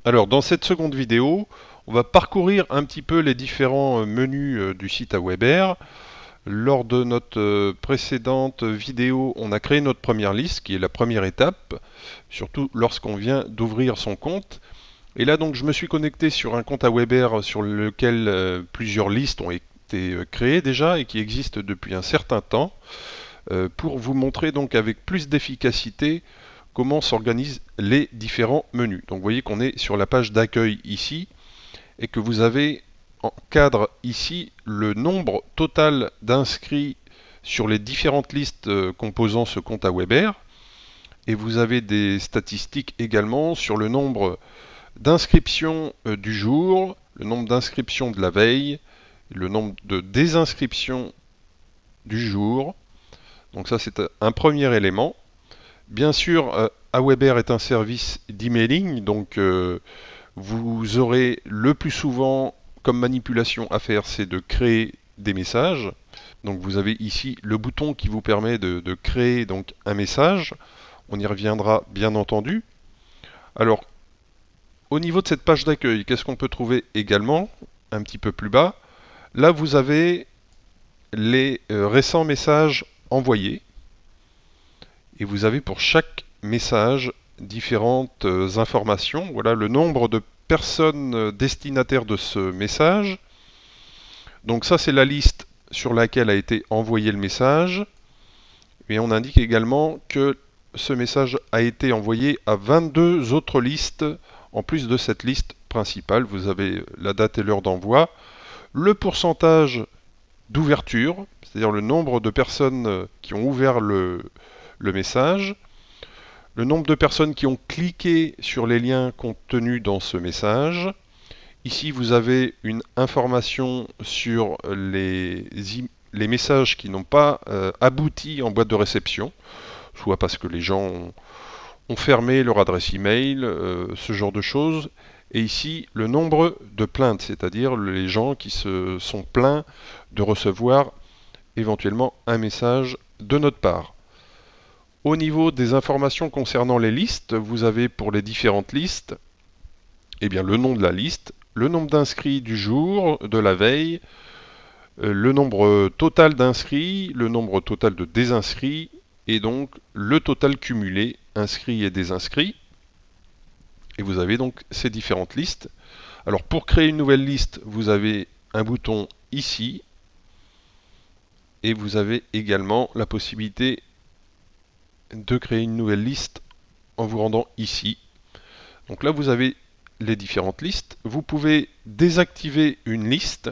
Alors, dans cette seconde vidéo, on va parcourir un petit peu les différents menus du site AWeber. Lors de notre précédente vidéo, on a créé notre première liste, qui est la première étape, surtout lorsqu'on vient d'ouvrir son compte. Et là, donc, je me suis connecté sur un compte AWeber sur lequel plusieurs listes ont été créées déjà et qui existent depuis un certain temps, pour vous montrer donc avec plus d'efficacité comment s'organisent les différents menus. Donc vous voyez qu'on est sur la page d'accueil ici et que vous avez en cadre ici le nombre total d'inscrits sur les différentes listes composant ce compte AWeber, et vous avez des statistiques également sur le nombre d'inscriptions du jour, le nombre d'inscriptions de la veille, le nombre de désinscriptions du jour. Donc ça c'est un premier élément. Bien sûr, AWeber est un service d'emailing, donc vous aurez le plus souvent comme manipulation à faire, c'est de créer des messages. Donc vous avez ici le bouton qui vous permet de créer donc un message. On y reviendra bien entendu. Alors, au niveau de cette page d'accueil, qu'est-ce qu'on peut trouver également un petit peu plus bas? Là, vous avez les récents messages envoyés. Et vous avez pour chaque message différentes informations. Voilà le nombre de personnes destinataires de ce message. Donc ça, c'est la liste sur laquelle a été envoyé le message. Et on indique également que ce message a été envoyé à 22 autres listes. En plus de cette liste principale, vous avez la date et l'heure d'envoi, le pourcentage d'ouverture, c'est-à-dire le nombre de personnes qui ont ouvert le message, le nombre de personnes qui ont cliqué sur les liens contenus dans ce message. Ici, vous avez une information sur les messages qui n'ont pas abouti en boîte de réception, soit parce que les gens ont fermé leur adresse email, ce genre de choses. Et ici, le nombre de plaintes, c'est-à-dire les gens qui se sont plaints de recevoir éventuellement un message de notre part. Au niveau des informations concernant les listes, vous avez pour les différentes listes, eh bien, le nom de la liste, le nombre d'inscrits du jour, de la veille, le nombre total d'inscrits, le nombre total de désinscrits, et donc le total cumulé inscrits et désinscrits. Et vous avez donc ces différentes listes. Alors pour créer une nouvelle liste, vous avez un bouton ici, et vous avez également la possibilité de créer une nouvelle liste en vous rendant ici. Donc là, vous avez les différentes listes. Vous pouvez désactiver une liste.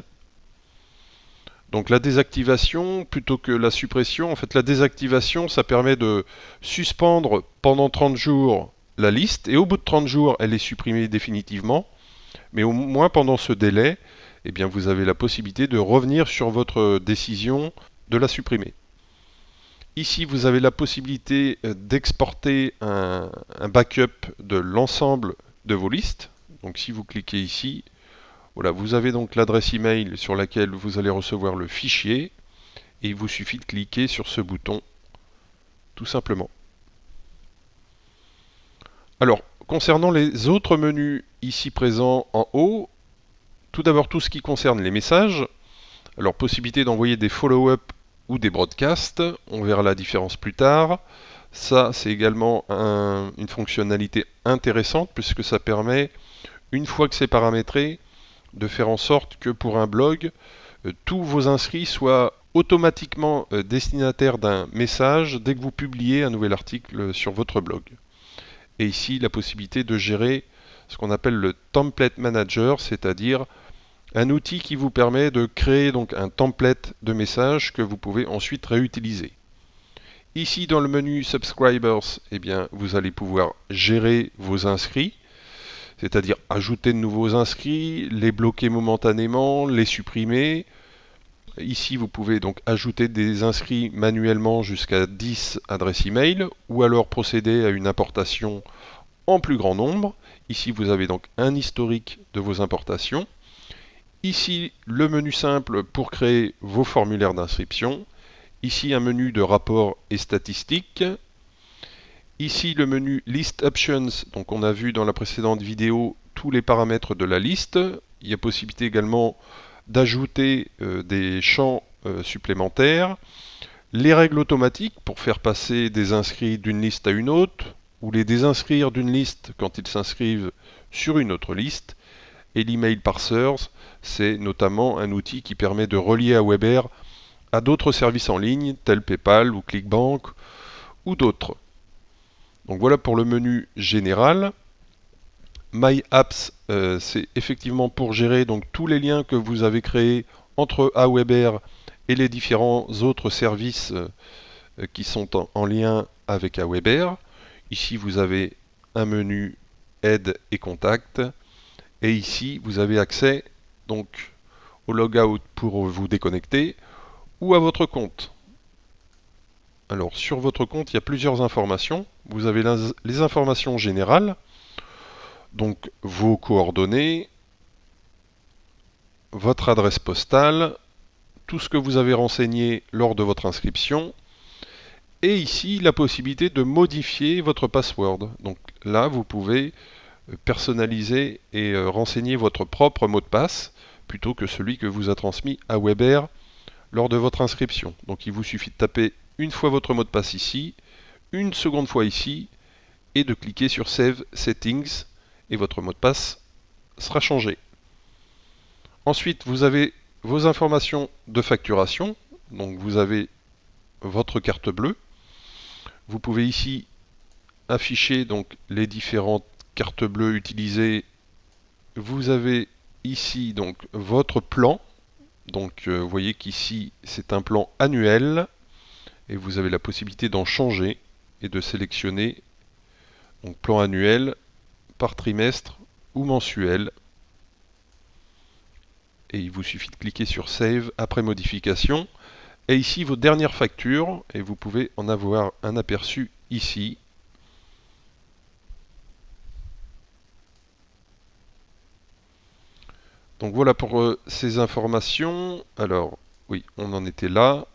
Donc la désactivation, plutôt que la suppression, en fait la désactivation, ça permet de suspendre pendant 30 jours la liste, et au bout de 30 jours, elle est supprimée définitivement. Mais au moins pendant ce délai, eh bien, vous avez la possibilité de revenir sur votre décision de la supprimer. Ici, vous avez la possibilité d'exporter un backup de l'ensemble de vos listes. Donc si vous cliquez ici, voilà, vous avez donc l'adresse email sur laquelle vous allez recevoir le fichier, et il vous suffit de cliquer sur ce bouton, tout simplement. Alors, concernant les autres menus ici présents en haut, tout d'abord tout ce qui concerne les messages. Alors, possibilité d'envoyer des follow-up ou des broadcasts, on verra la différence plus tard. Ça, c'est également une fonctionnalité intéressante puisque ça permet, une fois que c'est paramétré, de faire en sorte que pour un blog, tous vos inscrits soient automatiquement destinataires d'un message dès que vous publiez un nouvel article sur votre blog. Et ici, la possibilité de gérer ce qu'on appelle le template manager, c'est-à-dire un outil qui vous permet de créer donc un template de message que vous pouvez ensuite réutiliser. Ici dans le menu Subscribers, eh bien, vous allez pouvoir gérer vos inscrits, c'est-à-dire ajouter de nouveaux inscrits, les bloquer momentanément, les supprimer. Ici, vous pouvez donc ajouter des inscrits manuellement jusqu'à 10 adresses email, ou alors procéder à une importation en plus grand nombre. Ici, vous avez donc un historique de vos importations. Ici, le menu simple pour créer vos formulaires d'inscription. Ici, un menu de rapport et statistiques. Ici, le menu List Options. Donc, on a vu dans la précédente vidéo tous les paramètres de la liste. Il y a possibilité également d'ajouter des champs supplémentaires. Les règles automatiques pour faire passer des inscrits d'une liste à une autre, ou les désinscrire d'une liste quand ils s'inscrivent sur une autre liste. Et l'email parsers, c'est notamment un outil qui permet de relier Aweber à d'autres services en ligne, tels PayPal ou ClickBank ou d'autres. Donc voilà pour le menu général. My Apps, c'est effectivement pour gérer donc tous les liens que vous avez créés entre Aweber et les différents autres services qui sont en lien avec Aweber. Ici, vous avez un menu Aide et Contact. Et ici, vous avez accès donc au logout pour vous déconnecter ou à votre compte. Alors, sur votre compte, il y a plusieurs informations. Vous avez les informations générales, donc vos coordonnées, votre adresse postale, tout ce que vous avez renseigné lors de votre inscription, et ici la possibilité de modifier votre password. Donc là, vous pouvez personnaliser et renseigner votre propre mot de passe plutôt que celui que vous a transmis Aweber lors de votre inscription. Donc il vous suffit de taper une fois votre mot de passe ici, une seconde fois ici, et de cliquer sur Save Settings, et votre mot de passe sera changé. Ensuite, vous avez vos informations de facturation. Donc vous avez votre carte bleue. Vous pouvez ici afficher donc les différentes cartes bleues utilisées. Vous avez ici donc votre plan. Donc vous voyez qu'ici c'est un plan annuel et vous avez la possibilité d'en changer et de sélectionner donc plan annuel, par trimestre ou mensuel. Et il vous suffit de cliquer sur Save après modification. Et ici vos dernières factures, et vous pouvez en avoir un aperçu ici. Donc voilà pour ces informations. Alors oui, on en était là.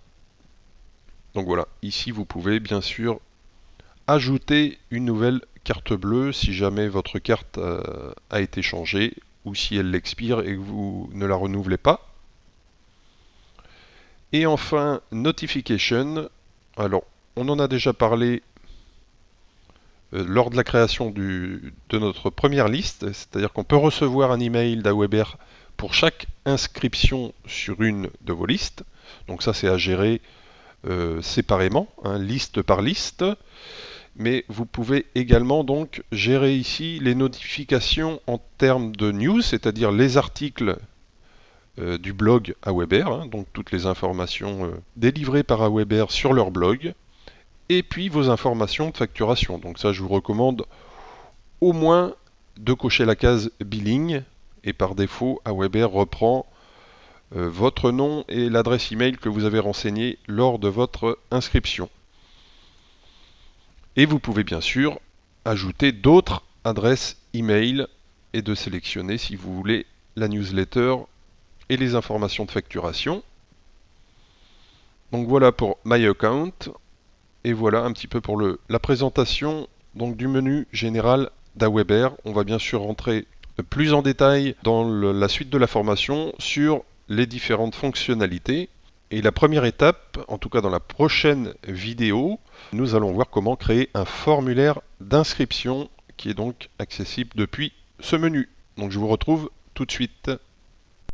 Donc voilà, ici vous pouvez bien sûr ajouter une nouvelle carte bleue si jamais votre carte a été changée ou si elle expire et que vous ne la renouvelez pas. Et enfin, Notification. Alors, on en a déjà parlé lors de la création de notre première liste, c'est-à-dire qu'on peut recevoir un email d'Aweber pour chaque inscription sur une de vos listes. Donc ça, c'est à gérer séparément, hein, liste par liste. Mais vous pouvez également donc gérer ici les notifications en termes de news, c'est-à-dire les articles du blog Aweber, hein, donc toutes les informations délivrées par Aweber sur leur blog, et puis vos informations de facturation. Donc ça, je vous recommande au moins de cocher la case billing, et par défaut, Aweber reprend votre nom et l'adresse email que vous avez renseigné lors de votre inscription. Et vous pouvez bien sûr ajouter d'autres adresses email et de sélectionner si vous voulez la newsletter et les informations de facturation. Donc voilà pour My Account. Et voilà un petit peu pour la présentation donc, du menu général d'Aweber. On va bien sûr rentrer plus en détail dans la suite de la formation sur les différentes fonctionnalités. Et la première étape, en tout cas dans la prochaine vidéo, nous allons voir comment créer un formulaire d'inscription qui est donc accessible depuis ce menu. Donc je vous retrouve tout de suite.